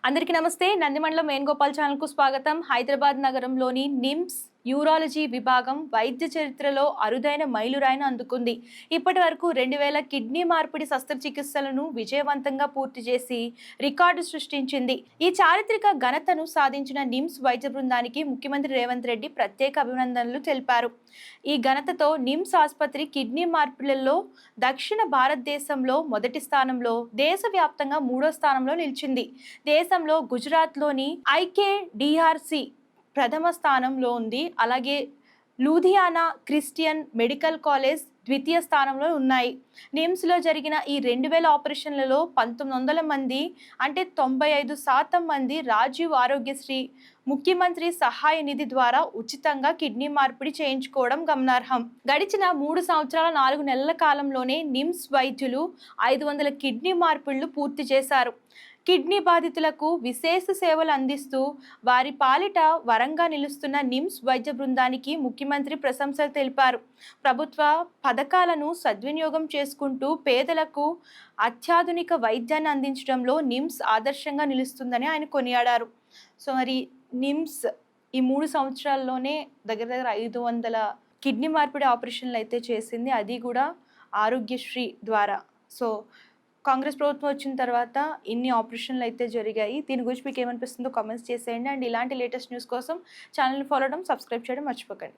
అందరికీ నమస్తే. నందిమండలం వేణుగోపాల్ ఛానల్‌కు స్వాగతం. హైదరాబాద్ నగరంలోని నిమ్స్ యూరాలజీ విభాగం వైద్య చరిత్రలో అరుదైన మైలురాయిని అందుకుంది. ఇప్పటి వరకు 2000 కిడ్నీ మార్పిడి శస్త్రచికిత్సలను విజయవంతంగా పూర్తి చేసి రికార్డు సృష్టించింది. ఈ చారిత్రక ఘనతను సాధించిన నిమ్స్ వైద్య బృందానికి ముఖ్యమంత్రి రేవంత్ రెడ్డి ప్రత్యేక అభినందనలు తెలిపారు. ఈ ఘనతతో నిమ్స్ ఆసుపత్రి కిడ్నీ మార్పిడులలో దక్షిణ భారతదేశంలో మొదటి స్థానంలో, దేశవ్యాప్తంగా 3వ స్థానంలో నిలిచింది. దేశంలో గుజరాత్లోని ఐకేడిఆర్సి ప్రథమ స్థానంలో ఉంది. అలాగే లూధియానా క్రిస్టియన్ మెడికల్ కాలేజ్ ద్వితీయ స్థానంలో ఉన్నాయి. నిమ్స్లో జరిగిన ఈ 2000 ఆపరేషన్లలో 1900 మంది అంటే 95% మంది రాజీవ్ ఆరోగ్యశ్రీ ముఖ్యమంత్రి సహాయ నిధి ద్వారా ఉచితంగా కిడ్నీ మార్పిడి చేయించుకోవడం గమనార్హం. గడిచిన 3 సంవత్సరాల 4 నెలల కాలంలోనే నిమ్స్ వైద్యులు 500 కిడ్నీ మార్పిడులు పూర్తి చేశారు. కిడ్నీ బాధితులకు విశేష సేవలు అందిస్తూ వారి పాలిట వరంగా నిలుస్తున్న నిమ్స్ వైద్య బృందానికి ముఖ్యమంత్రి ప్రశంసలు తెలిపారు. ప్రభుత్వ పథకాలను సద్వినియోగం చేసుకుంటూ పేదలకు అత్యాధునిక వైద్యాన్ని అందించడంలో నిమ్స్ ఆదర్శంగా నిలుస్తుందని ఆయన కొనియాడారు. సో మరి నిమ్స్ ఈ 3 సంవత్సరాల్లోనే దగ్గర 500 కిడ్నీ మార్పిడి ఆపరేషన్లు అయితే చేసింది, అది కూడా ఆరోగ్యశ్రీ ద్వారా. సో కాంగ్రెస్ ప్రభుత్వం వచ్చిన తర్వాత ఇన్ని ఆపరేషన్లు అయితే జరిగాయి. దీని గురించి మీకు ఏమనిపిస్తుందో కామెంట్స్ చేసేయండి. అండ్ ఇలాంటి లేటెస్ట్ న్యూస్ కోసం ఛానల్ని ఫాలో అవడం, సబ్స్క్రైబ్ చేయడం మర్చిపోకండి.